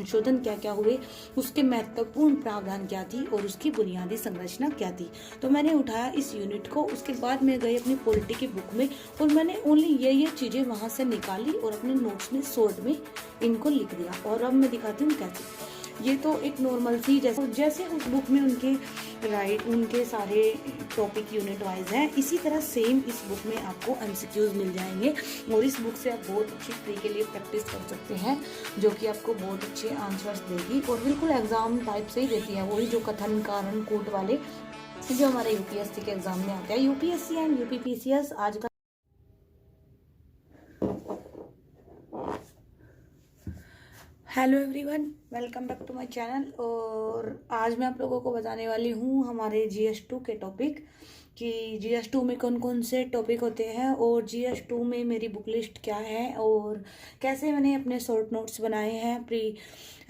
संशोधन क्या क्या हुए, उसके महत्वपूर्ण प्रावधान क्या थी और उसकी बुनियादी संरचना क्या थी। तो मैंने उठाया इस यूनिट को, उसके बाद मैं गई अपनी पॉलिटी की बुक में और मैंने ओनली ये चीज़ें वहाँ से निकाली और अपने नोट्स में शॉर्ट में इनको लिख दिया। और अब मैं दिखाती हूँ कैसे। ये तो एक नॉर्मल सी जैसे उस बुक में उनके सारे टॉपिक यूनिट वाइज हैं, इसी तरह सेम इस बुक में आपको एमसीक्यूज मिल जाएंगे और इस बुक से आप बहुत अच्छी प्री के लिए प्रैक्टिस कर सकते हैं, जो कि आपको बहुत अच्छे आंसर्स देगी और बिल्कुल एग्जाम टाइप से ही देती है, वही जो कथन कारण कूट वाले जो हमारे यूपीएससी के एग्जाम में आते हैं। यूपीएससी एंड यूपीपीसीएस आज का। Hello everyone, welcome back to my channel. और आज मैं आप लोगों को बताने वाली हूँ हमारे GS2 के टॉपिक कि GS2 में कौन कौन से टॉपिक होते हैं और GS2 में मेरी बुक लिस्ट क्या है और कैसे मैंने अपने शॉर्ट नोट्स बनाए हैं प्री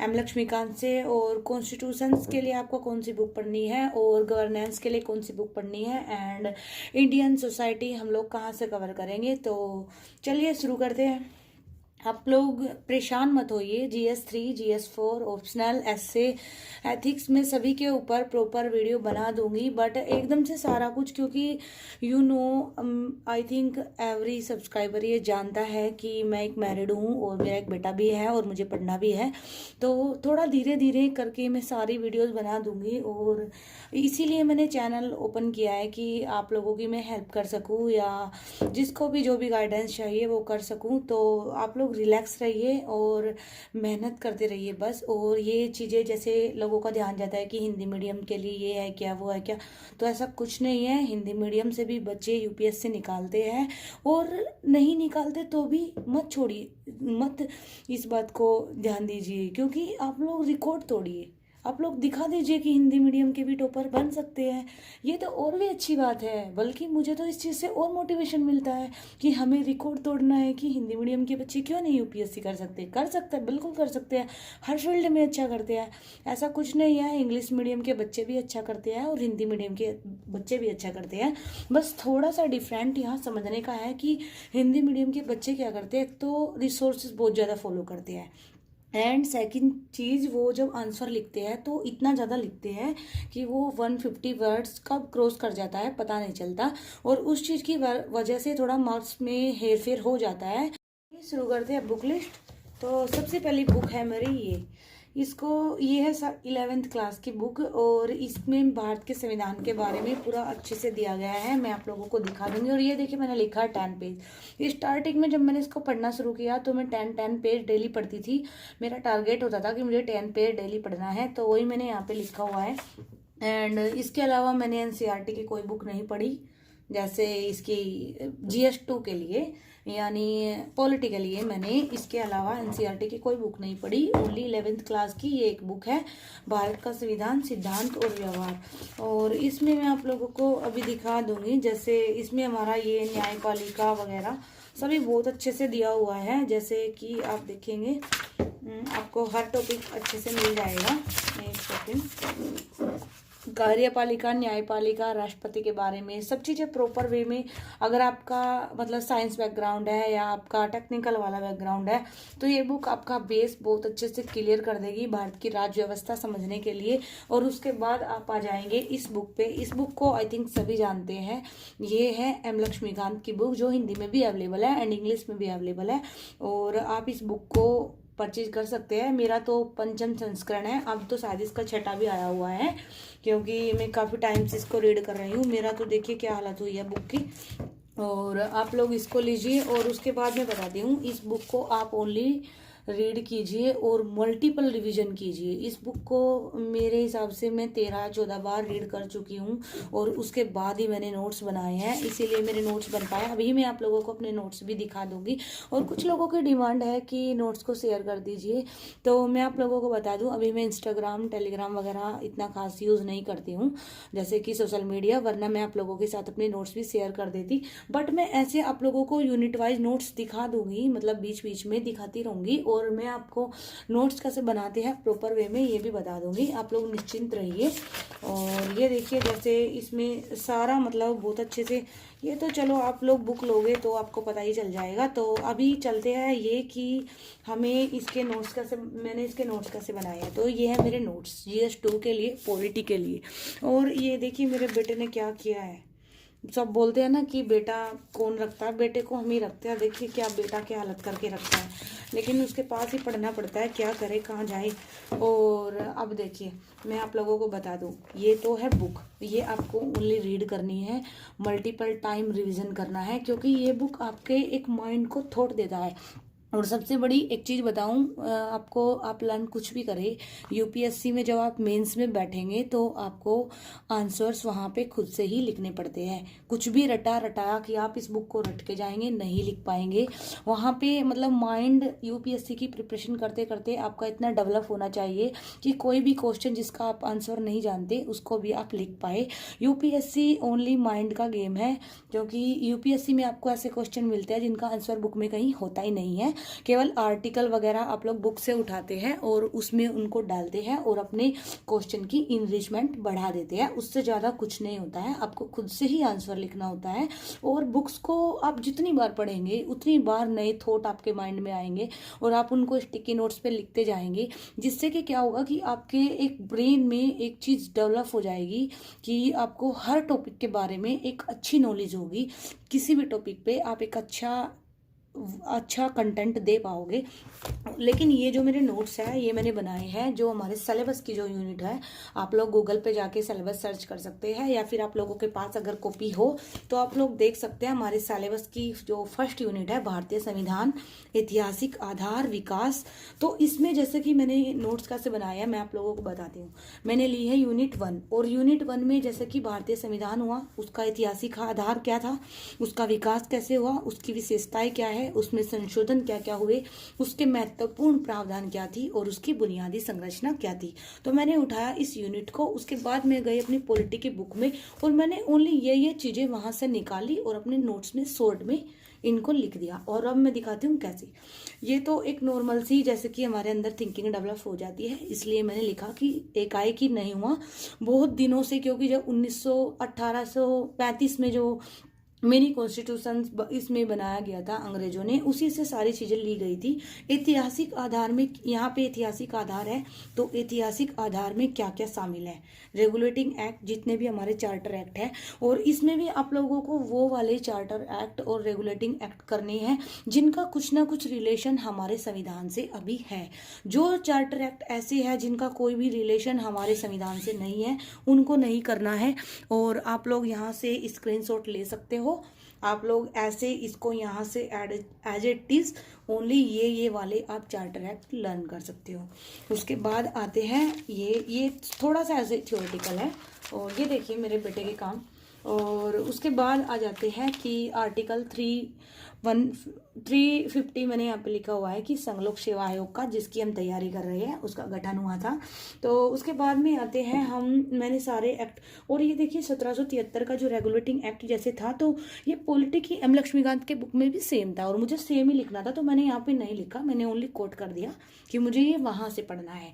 एम लक्ष्मीकांत से, और कॉन्स्टिट्यूशंस के लिए आपको कौन सी बुक पढ़नी है और गवर्नेंस के लिए कौन सी बुक पढ़नी है एंड इंडियन सोसाइटी हम लोग कहाँ से कवर करेंगे। तो चलिए शुरू करते हैं। आप लोग परेशान मत होइए, GS3 GS4 ऑप्शनल एसे एथिक्स में सभी के ऊपर प्रॉपर वीडियो बना दूंगी, बट एकदम से सारा कुछ, क्योंकि आई थिंक एवरी सब्सक्राइबर ये जानता है कि मैं एक मैरिड हूँ और मेरा एक बेटा भी है और मुझे पढ़ना भी है, तो थोड़ा धीरे धीरे करके मैं सारी वीडियोस बना दूंगी। और इसीलिए मैंने चैनल ओपन किया है कि आप लोगों की मैं हेल्प कर सकूँ या जिसको भी जो भी गाइडेंस चाहिए वो कर सकूँ। तो आप लोग रिलैक्स रहिए और मेहनत करते रहिए बस। और ये चीज़ें जैसे लोगों का ध्यान जाता है कि हिंदी मीडियम के लिए ये है क्या वो है क्या, तो ऐसा कुछ नहीं है। हिंदी मीडियम से भी बच्चे यूपीएससी निकालते हैं और नहीं निकालते तो भी मत छोड़िए, मत इस बात को ध्यान दीजिए, क्योंकि आप लोग रिकॉर्ड तोड़िए, आप लोग दिखा दीजिए कि हिंदी मीडियम के भी टॉपर बन सकते हैं। ये तो और भी अच्छी बात है, बल्कि मुझे तो इस चीज़ से और मोटिवेशन मिलता है कि हमें रिकॉर्ड तोड़ना है कि हिंदी मीडियम के बच्चे क्यों नहीं यूपीएससी कर सकते। कर सकते हैं, बिल्कुल कर सकते हैं, हर फील्ड में अच्छा करते हैं, ऐसा कुछ नहीं है। इंग्लिश मीडियम के बच्चे भी अच्छा करते हैं और हिंदी मीडियम के बच्चे भी अच्छा करते हैं। बस थोड़ा सा डिफरेंट यहाँ समझने का है कि हिंदी मीडियम के बच्चे क्या करते हैं, तो रिसोर्सेज बहुत ज़्यादा फॉलो करते हैं एंड सेकंड चीज़, वो जब आंसर लिखते हैं तो इतना ज़्यादा लिखते हैं कि वो 150 वर्ड्स कब क्रॉस कर जाता है पता नहीं चलता, और उस चीज़ की वजह से थोड़ा मार्क्स में हेर फेर हो जाता है। शुरू करते हैं बुक लिस्ट। तो सबसे पहली बुक है मेरी ये है 11th क्लास की बुक और इसमें भारत के संविधान के बारे में पूरा अच्छे से दिया गया है। मैं आप लोगों को दिखा दूंगी। और ये देखिए मैंने लिखा है 10 पेज। स्टार्टिंग में जब मैंने इसको पढ़ना शुरू किया तो मैं 10 पेज डेली पढ़ती थी। मेरा टारगेट होता था कि मुझे 10 पेज डेली पढ़ना है, तो वही मैंने यहाँ पे लिखा हुआ है। एंड इसके अलावा मैंने एनसीईआरटी की कोई बुक नहीं पढ़ी, जैसे इसकी GS2 के लिए यानी पॉलिटी के लिए मैंने इसके अलावा एनसीईआरटी की कोई बुक नहीं पढ़ी। ओनली 11th क्लास की ये एक बुक है, भारत का संविधान सिद्धांत और व्यवहार। और इसमें मैं आप लोगों को अभी दिखा दूंगी, जैसे इसमें हमारा ये न्यायपालिका वगैरह सभी बहुत अच्छे से दिया हुआ है। जैसे कि आप देखेंगे आपको हर टॉपिक अच्छे से मिल जाएगा। एक सेकेंड। कार्यपालिका, न्यायपालिका, राष्ट्रपति के बारे में सब चीज़ें प्रॉपर वे में, अगर आपका मतलब साइंस बैकग्राउंड है या आपका टेक्निकल वाला बैकग्राउंड है तो ये बुक आपका बेस बहुत अच्छे से क्लियर कर देगी भारत की राज्य व्यवस्था समझने के लिए। और उसके बाद आप आ जाएंगे इस बुक पे। इस बुक को आई थिंक सभी जानते हैं, ये है एम लक्ष्मीकांत की बुक, जो हिंदी में भी अवेलेबल है एंड इंग्लिश में भी अवेलेबल है। और आप इस बुक को परचेज कर सकते हैं। मेरा तो पंचम संस्करण है, अब तो शायद इसका छठा भी आया हुआ है, क्योंकि मैं काफ़ी टाइम से इसको रीड कर रही हूँ। मेरा तो देखिए क्या हालत हुई है बुक की। और आप लोग इसको लीजिए और उसके बाद मैं बताती हूँ, इस बुक को आप ओनली रीड कीजिए और मल्टीपल रिवीजन कीजिए। इस बुक को मेरे हिसाब से मैं 13-14 बार रीड कर चुकी हूँ और उसके बाद ही मैंने नोट्स बनाए हैं, इसीलिए मेरे नोट्स बन पाए। अभी मैं आप लोगों को अपने नोट्स भी दिखा दूंगी। और कुछ लोगों की डिमांड है कि नोट्स को शेयर कर दीजिए, तो मैं आप लोगों को बता दूँ, अभी मैं इंस्टाग्राम टेलीग्राम वगैरह इतना खास यूज़ नहीं करती हूँ जैसे कि सोशल मीडिया, वरना मैं आप लोगों के साथ अपने नोट्स भी शेयर कर देती। बट मैं ऐसे आप लोगों को यूनिट वाइज नोट्स दिखा दूंगी, मतलब बीच बीच में दिखाती रहूंगी। और मैं आपको नोट्स कैसे बनाते हैं प्रॉपर वे में ये भी बता दूंगी, आप लोग निश्चिंत रहिए। और ये देखिए जैसे इसमें सारा मतलब बहुत अच्छे से, ये तो चलो आप लोग बुक लोगे तो आपको पता ही चल जाएगा। तो अभी चलते हैं ये कि हमें इसके नोट्स कैसे, मैंने इसके नोट्स कैसे बनाए हैं। तो ये है मेरे नोट्स GS2 के लिए, पॉलिटी के लिए। और ये देखिए मेरे बेटे ने क्या किया है। सब बोलते हैं ना कि बेटा कौन रखता है, बेटे को हम ही रखते हैं। देखिए क्या बेटा क्या हालत करके रखता है, लेकिन उसके पास ही पढ़ना पड़ता है, क्या करे कहाँ जाए। और अब देखिए मैं आप लोगों को बता दूं, ये तो है बुक, ये आपको ओनली रीड करनी है, मल्टीपल टाइम रिवीजन करना है, क्योंकि ये बुक आपके एक माइंड को थॉट देता है। और सबसे बड़ी एक चीज़ बताऊं आपको, आप लर्न कुछ भी करें, यूपीएससी में जब आप मेंस में बैठेंगे तो आपको आंसर्स वहाँ पे खुद से ही लिखने पड़ते हैं। कुछ भी रटा रटाया कि आप इस बुक को रट के जाएंगे, नहीं लिख पाएंगे वहाँ पे। मतलब माइंड यूपीएससी की प्रिपरेशन करते करते आपका इतना डेवलप होना चाहिए कि कोई भी क्वेश्चन जिसका आप आंसर नहीं जानते उसको भी आप लिख पाए। यूपीएससी ओनली माइंड का गेम है, क्योंकि यूपीएससी में आपको ऐसे क्वेश्चन मिलते हैं जिनका आंसर बुक में कहीं होता ही नहीं है। केवल आर्टिकल वगैरह आप लोग बुक से उठाते हैं और उसमें उनको डालते हैं और अपने क्वेश्चन की इनरिचमेंट बढ़ा देते हैं। उससे ज़्यादा कुछ नहीं होता है, आपको खुद से ही आंसर लिखना होता है। और बुक्स को आप जितनी बार पढ़ेंगे उतनी बार नए थॉट आपके माइंड में आएंगे और आप उनको स्टिकी नोट्स पे लिखते जाएंगे, जिससे कि क्या होगा कि आपके एक ब्रेन में एक चीज़ डेवलप हो जाएगी कि आपको हर टॉपिक के बारे में एक अच्छी नॉलेज होगी। किसी भी टॉपिक पे आप एक अच्छा कंटेंट दे पाओगे। लेकिन ये जो मेरे नोट्स है ये मैंने बनाए हैं जो हमारे सिलेबस की जो यूनिट है। आप लोग गूगल पे जाके सिलेबस सर्च कर सकते हैं, या फिर आप लोगों के पास अगर कॉपी हो तो आप लोग देख सकते हैं। हमारे सिलेबस की जो फर्स्ट यूनिट है भारतीय संविधान, ऐतिहासिक आधार, विकास। तो इसमें जैसे कि मैंने नोट्स कैसे बनाया है मैं आप लोगों को बताती हूँ। मैंने ली है यूनिट 1, और यूनिट 1 में जैसे कि भारतीय संविधान हुआ, उसका ऐतिहासिक आधार क्या था, उसका विकास कैसे हुआ, उसकी विशेषताएं क्या है, उसमें संशोधन क्या क्या हुए, उसके महत्वपूर्ण प्रावधान क्या थी और उसकी बुनियादी संरचना क्या थी। तो मैंने उठाया इस यूनिट को। उसके बाद मैं गई अपनी पॉलिटी की बुक में और मैंने ओनली ये चीजें वहां से निकाली और अपने नोट्स में शॉर्ट में इनको लिख दिया। और अब मैं दिखाती हूँ कैसे। ये तो एक नॉर्मल सी जैसे कि हमारे अंदर थिंकिंग डेवलप हो जाती है, इसलिए मैंने लिखा कि एकाएक ही नहीं हुआ, बहुत दिनों से। क्योंकि जब 1835 में जो मिनी कॉन्स्टिट्यूशन इसमें बनाया गया था अंग्रेजों ने, उसी से सारी चीजें ली गई थी। ऐतिहासिक आधार में, यहाँ पे ऐतिहासिक आधार है तो ऐतिहासिक आधार में क्या क्या शामिल है, रेगुलेटिंग एक्ट, जितने भी हमारे चार्टर एक्ट है। और इसमें भी आप लोगों को वो वाले चार्टर एक्ट और रेगुलेटिंग एक्ट करने हैं जिनका कुछ ना कुछ रिलेशन हमारे संविधान से अभी है। जो चार्टर एक्ट ऐसे है जिनका कोई भी रिलेशन हमारे संविधान से नहीं है, उनको नहीं करना है। और आप लोग यहाँ से स्क्रीनशॉट ले सकते हो। आप लोग ऐसे इसको यहाँ से एज इट इज ओनली ये वाले आप चार्टर एक्ट लर्न कर सकते हो। उसके बाद आते हैं ये थोड़ा सा ऐसे थ्योरेटिकल है। और ये देखिए मेरे बेटे के काम। और उसके बाद आ जाते हैं कि आर्टिकल 350 मैंने यहाँ पे लिखा हुआ है कि संघ लोक सेवा आयोग का, जिसकी हम तैयारी कर रहे हैं, उसका गठन हुआ था। तो उसके बाद में आते हैं मैंने सारे एक्ट। और ये देखिए 1773 का जो रेगुलेटिंग एक्ट जैसे था, तो ये पॉलिटिक ही एम लक्ष्मीकांत के बुक में भी सेम था और मुझे सेम ही लिखना था, तो मैंने यहाँ पे नहीं लिखा, मैंने ओनली कोट कर दिया कि मुझे ये वहां से पढ़ना है।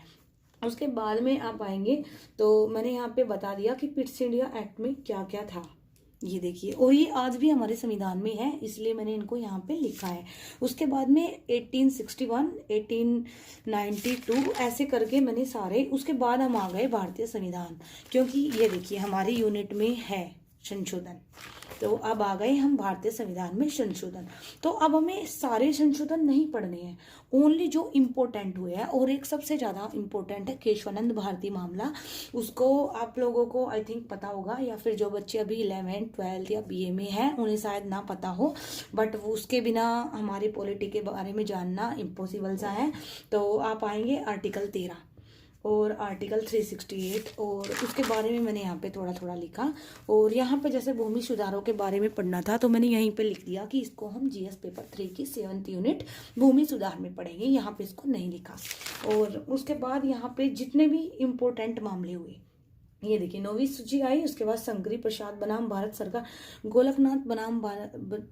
उसके बाद में आप आएंगे तो मैंने यहाँ पे बता दिया कि पिट्स इंडिया एक्ट में क्या क्या था। ये देखिए, और ये आज भी हमारे संविधान में है, इसलिए मैंने इनको यहाँ पे लिखा है। उसके बाद में 1861, 1892 ऐसे करके मैंने सारे। उसके बाद हम आ गए भारतीय संविधान, क्योंकि ये देखिए हमारी यूनिट में है संशोधन। तो अब आ गए हम भारतीय संविधान में संशोधन। तो अब हमें सारे संशोधन नहीं पढ़ने हैं, ओनली जो इम्पोर्टेंट हुए हैं। और एक सबसे ज़्यादा इम्पोर्टेंट है केशवानंद भारती मामला। उसको आप लोगों को आई थिंक पता होगा, या फिर जो बच्चे अभी 11th 12th या BA में हैं उन्हें शायद ना पता हो, बट उसके बिना हमारे पॉलिटी के बारे में जानना इम्पॉसिबल सा है। तो आप आएंगे आर्टिकल 13 और आर्टिकल 368, और उसके बारे में मैंने यहाँ पे थोड़ा थोड़ा लिखा। और यहाँ पे जैसे भूमि सुधारों के बारे में पढ़ना था तो मैंने यहीं पे लिख दिया कि इसको हम GS पेपर 3 की 7th यूनिट भूमि सुधार में पढ़ेंगे, यहाँ पे इसको नहीं लिखा। और उसके बाद यहाँ पे जितने भी इम्पोर्टेंट मामले हुए, ये देखिए 9वीं सूची आई। उसके बाद शंकरी प्रसाद बनाम भारत सरकार, गोलकनाथ बनाम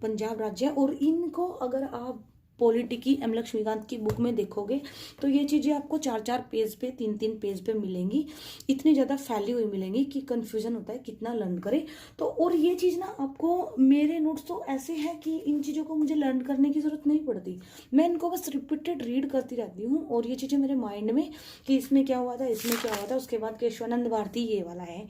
पंजाब राज्य। और इनको अगर आप पॉलिटिकी एम लक्ष्मीकांत की बुक में देखोगे तो ये चीज़ें आपको 4-4 पेज पे 3-3 पेज पे मिलेंगी, इतनी ज़्यादा फैली हुई मिलेंगी कि कन्फ्यूज़न होता है कितना लर्न करें। तो और ये चीज़ ना आपको, मेरे नोट्स तो ऐसे हैं कि इन चीज़ों को मुझे लर्न करने की ज़रूरत नहीं पड़ती, मैं इनको बस रिपीटेड रीड करती रहती हूँ और ये चीज़ें मेरे माइंड में कि इसमें क्या हुआ था, इसमें क्या हुआ था। उसके बाद केशवानंद भारती ये वाला है,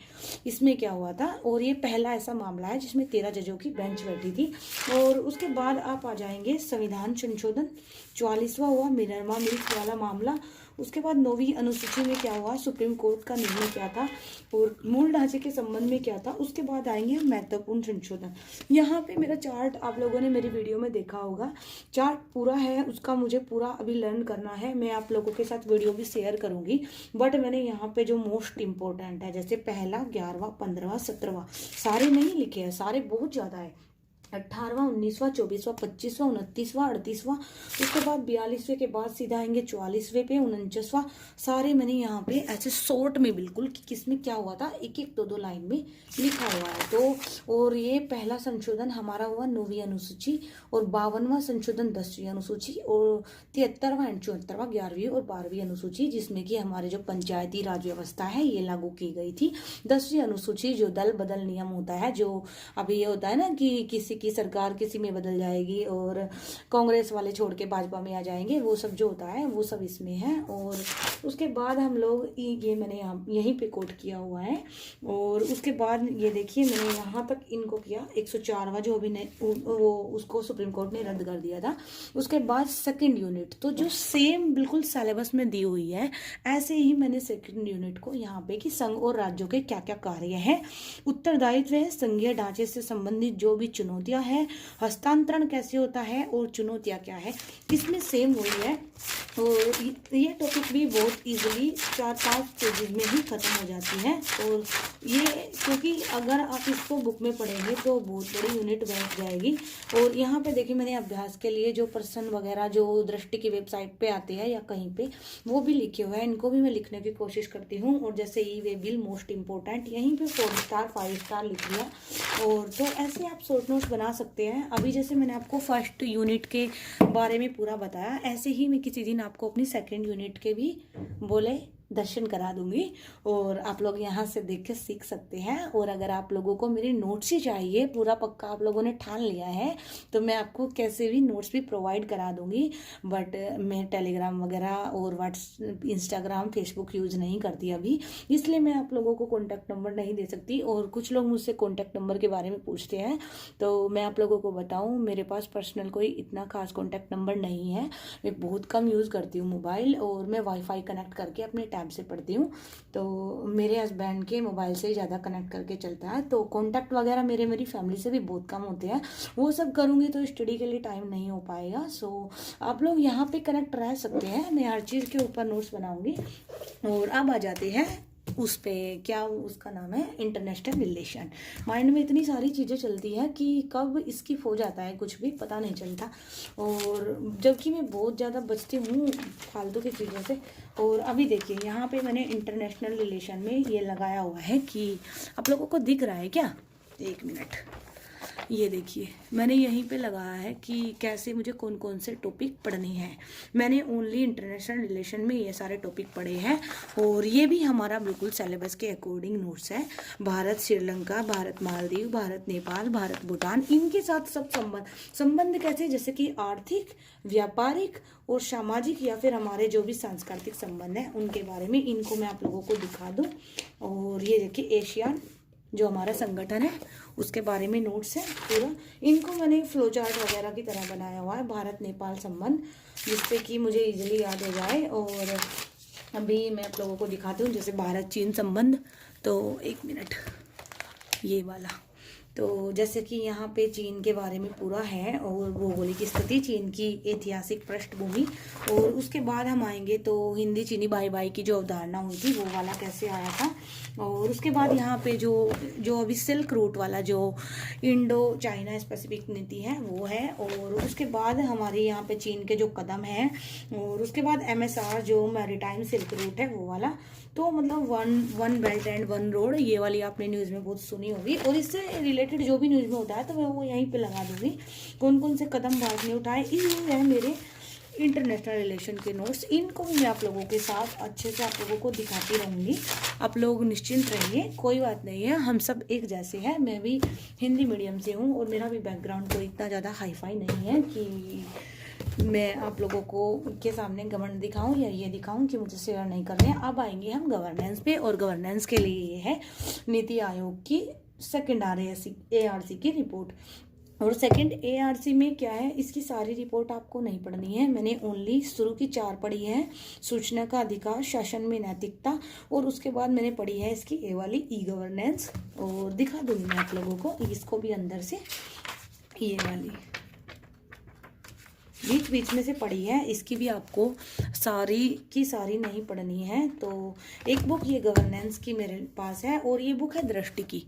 इसमें क्या हुआ था, और ये पहला ऐसा मामला है जिसमें 13 जजों की बेंच बैठी थी। और उसके बाद आप आ जाएंगे संविधान संशोधन, 44वां हुआ मिनर्वा मिल्स वाला मामला। उसके बाद 9वीं अनुसूची में क्या हुआ, सुप्रीम कोर्ट का निर्णय क्या था और मूल ढांचे के संबंध में क्या था। उसके बाद आएंगे हम महत्वपूर्ण संशोधन। यहाँ पे मेरा चार्ट आप लोगों ने मेरी वीडियो में देखा होगा, चार्ट पूरा है, उसका मुझे पूरा अभी लर्न करना है। मैं आप लोगों के साथ वीडियो भी शेयर करूंगी, बट मैंने यहाँ पे जो मोस्ट इंपॉर्टेंट है, जैसे पहला, 11वां, 15वां, 17वां, सारे नहीं लिखे हैं, सारे बहुत ज़्यादा है। 18वां, 19वां, 24वां, 25वां, 29वां, 38वां, उसके बाद 42वें के बाद सीधा आएंगे 44वें पे, 49वां। सारे मैंने यहाँ पे ऐसे शॉर्ट में बिल्कुल कि किसमें क्या हुआ था, एक एक 2-2 लाइन में लिखा हुआ है। तो और ये पहला संशोधन हमारा हुआ 9वीं अनुसूची, और 52वां संशोधन 10वीं अनुसूची, और 73वां एंड 74वां 11वीं और 12वीं अनुसूची, जिसमें कि हमारे जो पंचायती राज व्यवस्था है ये लागू की गई थी। 10वीं अनुसूची जो दल बदल नियम होता है, जो अभी ये होता है ना कि किसी की सरकार किसी में बदल जाएगी और कांग्रेस वाले छोड़ के भाजपा में आ जाएंगे, वो सब जो होता है वो सब इसमें है। और उसके बाद हम लोग ये मैंने यहाँ यहीं पे कोट किया हुआ है। और उसके बाद ये देखिए मैंने यहाँ तक इनको किया, 104वां जो अभी वो उसको सुप्रीम कोर्ट ने रद्द कर दिया था। उसके बाद सेकंड यूनिट, तो जो सेम बिल्कुल सिलेबस में दी हुई है ऐसे ही मैंने सेकंड यूनिट को यहाँ पे कि संघ और राज्यों के क्या क्या कार्य है, उत्तरदायित्व है, संघीय ढांचे से संबंधित जो भी चुनौतियां है, हस्तांतरण कैसे होता है और चुनौतियां क्या है, इसमें सेम वही है। और ये टॉपिक भी बहुत इजीली 4-5 पेजेस में ही खत्म हो जाती है। और ये क्योंकि अगर आप इसको बुक में पढ़ेंगे तो बहुत बड़ी यूनिट बैठ जाएगी। और यहाँ पे देखिए मैंने अभ्यास के लिए जो प्रश्न वगैरह जो दृष्टि की वेबसाइट पे आते हैं या कहीं पे, वो भी लिखे हुए हैं, इनको भी मैं लिखने की कोशिश करती हूँ। और जैसे ई वे बिल मोस्ट इंपॉर्टेंट, यहीं पे 4 स्टार 5 स्टार लिख दिया। और तो ऐसे आप शॉर्ट नोट्स बना सकते हैं। अभी जैसे मैंने आपको फर्स्ट यूनिट के बारे में पूरा बताया, ऐसे ही मैं किसी दिन आपको अपनी सेकंड यूनिट के भी बोले दर्शन करा दूंगी और आप लोग यहाँ से देख के सीख सकते हैं। और अगर आप लोगों को मेरी नोट्स ही चाहिए, पूरा पक्का आप लोगों ने ठान लिया है, तो मैं आपको कैसे भी नोट्स भी प्रोवाइड करा दूंगी। बट मैं टेलीग्राम वगैरह और व्हाट्सएप, इंस्टाग्राम, फेसबुक यूज़ नहीं करती अभी, इसलिए मैं आप लोगों को कॉन्टैक्ट नंबर नहीं दे सकती। और कुछ लोग मुझसे कॉन्टैक्ट नंबर के बारे में पूछते हैं, तो मैं आप लोगों को बताऊँ, मेरे पास पर्सनल कोई इतना खास कॉन्टैक्ट नंबर नहीं है। मैं बहुत कम यूज़ करती हूँ मोबाइल, और मैं वाईफाई कनेक्ट करके अपने टैब से पढ़ती हूँ, तो मेरे हस्बैंड के मोबाइल से ही ज़्यादा कनेक्ट करके चलता है। तो कॉन्टैक्ट वगैरह मेरी फैमिली से भी बहुत कम होते हैं, वो सब करूँगी तो स्टडी के लिए टाइम नहीं हो पाएगा। सो आप लोग यहाँ पे कनेक्ट रह सकते हैं, मैं हर चीज़ के ऊपर नोट्स बनाऊँगी। और अब आ जाते हैं उस पे, क्या उसका नाम है, इंटरनेशनल रिलेशन। माइंड में इतनी सारी चीज़ें चलती हैं कि कब स्किप हो जाता है कुछ भी पता नहीं चलता, और जबकि मैं बहुत ज़्यादा बचती हूँ फालतू की चीज़ों से। और अभी देखिए यहाँ पे मैंने इंटरनेशनल रिलेशन में ये लगाया हुआ है कि आप लोगों को दिख रहा है क्या, 1 मिनट, ये देखिए मैंने यहीं पे लगाया है कि कैसे मुझे कौन कौन से टॉपिक पढ़ने हैं। मैंने ओनली इंटरनेशनल रिलेशन में ये सारे टॉपिक पढ़े हैं, और ये भी हमारा बिल्कुल सिलेबस के अकॉर्डिंग नोट्स है। भारत श्रीलंका, भारत मालदीव, भारत नेपाल, भारत भूटान, इनके साथ सब संबंध कैसे, जैसे कि आर्थिक, व्यापारिक और सामाजिक, या फिर हमारे जो भी सांस्कृतिक संबंध हैं उनके बारे में, इनको मैं आप लोगों को दिखा दूँ। और ये देखिए एशियान जो हमारा संगठन है उसके बारे में नोट्स है पूरा, इनको मैंने फ्लो चार्ट वगैरह की तरह बनाया हुआ है, भारत नेपाल संबंध, जिससे कि मुझे इजीली याद हो जाए। और अभी मैं आप लोगों को दिखाती हूँ जैसे भारत चीन संबंध, तो 1 मिनट, ये वाला, तो जैसे कि यहाँ पे चीन के बारे में पूरा है, और भौगोलिक स्थिति, चीन की ऐतिहासिक पृष्ठभूमि। और उसके बाद हम आएंगे तो हिंदी चीनी भाई भाई की जो अवधारणा हुई थी वो वाला कैसे आया था। और उसके बाद यहाँ पे जो अभी सिल्क रूट वाला जो इंडो चाइना स्पेसिफिक नीति है वो है। और उसके बाद हमारे यहाँ पे चीन के जो कदम हैं, और उसके बाद MSR जो मैरीटाइम सिल्क रूट है वो वाला। तो मतलब one belt and one road, ये वाली आपने न्यूज़ में बहुत सुनी होगी। और इससे रिलेटेड रिलेटेड जो भी न्यूज़ में होता है तो मैं वो यहीं पे लगा दूँगी। कौन कौन से कदम भारत ने उठाए, ये है मेरे इंटरनेशनल रिलेशन के नोट्स। इनको भी मैं आप लोगों के साथ अच्छे से आप लोगों को दिखाती रहूँगी। आप लोग निश्चिंत रहिए, कोई बात नहीं है, हम सब एक जैसे हैं। मैं भी हिंदी मीडियम से हूँ और मेरा भी बैकग्राउंड कोई इतना ज़्यादा हाई फाई नहीं है कि मैं आप लोगों को के सामने घमंड दिखाऊं या ये दिखाऊं कि मुझे शेयर नहीं कर रहे हैं। अब आएंगे हम गवर्नेंस पे, और गवर्नेंस के लिए ये है नीति आयोग की सेकंड ARC की रिपोर्ट। और सेकंड ARC में क्या है, इसकी सारी रिपोर्ट आपको नहीं पढ़नी है, मैंने ओनली शुरू की 4 पढ़ी है, सूचना का अधिकार, शासन में नैतिकता, और उसके बाद मैंने पढ़ी है इसकी ए वाली गवर्नेंस। और दिखा दूंगी मैं आप लोगों को इसको भी अंदर से, ये वाली बीच बीच में से पढ़ी है, इसकी भी आपको सारी की सारी नहीं पढ़नी है। तो एक बुक ये गवर्नेंस की मेरे पास है, और ये बुक है दृष्टि की।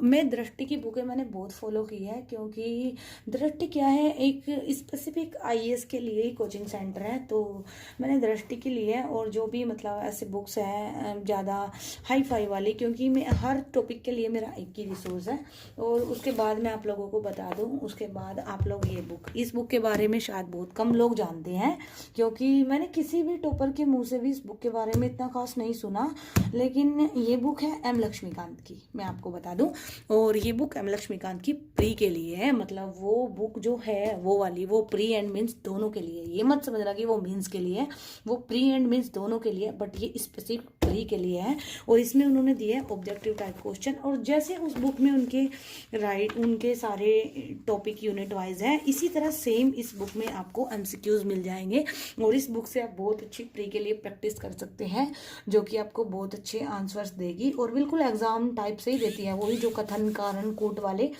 मैं दृष्टि की बुकें मैंने बहुत फॉलो की है, क्योंकि दृष्टि क्या है, एक स्पेसिफिक IAS के लिए ही कोचिंग सेंटर है, तो मैंने दृष्टि की ली है। और जो भी मतलब ऐसे बुक्स हैं ज़्यादा हाई फाई वाली, क्योंकि मैं हर टॉपिक के लिए मेरा एक ही रिसोर्स है। और उसके बाद मैं आप लोगों को बता दूँ, उसके बाद आप लोग ये बुक, इस बुक के बारे में शायद बहुत कम लोग जानते हैं, क्योंकि मैंने किसी भी टॉपर के मुंह से भी इस बुक के बारे में इतना खास नहीं सुना। लेकिन ये बुक है M लक्ष्मीकांत की, मैं आपको बता दूं। और ये बुक M लक्ष्मीकांत की प्री के लिए है, मतलब वो बुक जो है वो वाली, वो प्री एंड मीन्स दोनों के लिए। ये मत समझना कि वो मीन्स के लिए, वो प्री एंड मीन्स दोनों के लिए, बट ये स्पेसिफिक प्री के लिए है। और इसमें उन्होंने दिए है ऑब्जेक्टिव टाइप क्वेश्चन, और जैसे उस बुक में उनके सारे टॉपिक यूनिट वाइज है, इसी तरह सेम इस बुक में आपको MCQs मिल जाएंगे। और इस बुक से आप बहुत अच्छी प्री के लिए प्रैक्टिस कर सकते हैं, जो कि आपको बहुत अच्छे आंसर्स देगी, और बिल्कुल एग्जाम टाइप से ही देती है, वही जो कथन कारण कूट वाले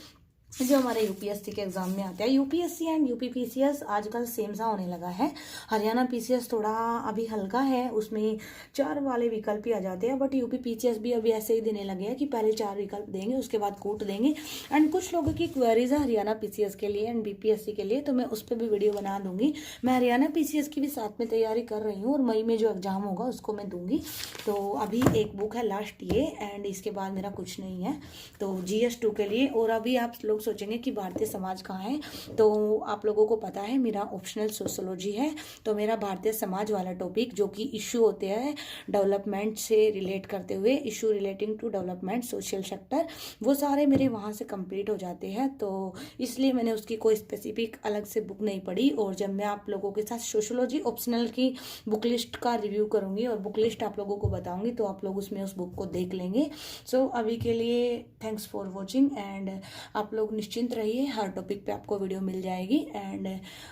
जो हमारे UPSC के एग्जाम में आते हैं। UPSC एंड UP PCS आजकल सेम सा होने लगा है। हरियाणा PCS थोड़ा अभी हल्का है, उसमें 4 वाले विकल्प ही आ जाते हैं, बट UP PCS भी अभी ऐसे ही देने लगे हैं कि पहले 4 विकल्प देंगे, उसके बाद कूट देंगे। एंड कुछ लोगों की क्वेरीज है हरियाणा PCS के लिए एंड BPSC के लिए, तो मैं उस पर भी वीडियो बना दूंगी। मैं हरियाणा PCS की भी साथ में तैयारी कर रही हूँ, और मई में जो एग्जाम होगा उसको मैं दूंगी। तो अभी एक बुक है लास्ट ये, एंड इसके बाद मेरा कुछ नहीं है, तो GS2 के लिए। और अभी आप लोग सोचेंगे कि भारतीय समाज कहाँ है, तो आप लोगों को पता है मेरा ऑप्शनल सोशियोलॉजी है। तो मेरा भारतीय समाज वाला टॉपिक, जो कि इश्यू होते हैं डेवलपमेंट से रिलेट करते हुए, issue relating to development social sector, वो सारे मेरे वहाँ से कंप्लीट हो जाते हैं। तो इसलिए मैंने उसकी कोई स्पेसिफिक अलग से बुक नहीं पढ़ी। और जब मैं आप लोगों के साथ सोशियोलॉजी ऑप्शनल की बुक लिस्ट का रिव्यू करूँगी और बुक लिस्ट आप लोगों को बताऊँगी, तो आप लोग उसमें उस बुक को देख लेंगे। सो अभी के लिए थैंक्स फॉर वॉचिंग, एंड आप लोग निश्चिंत रहिए, हर टॉपिक पे आपको वीडियो मिल जाएगी। एंड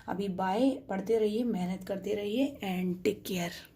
अभी बाय, पढ़ते रहिए, मेहनत करते रहिए, एंड टेक केयर।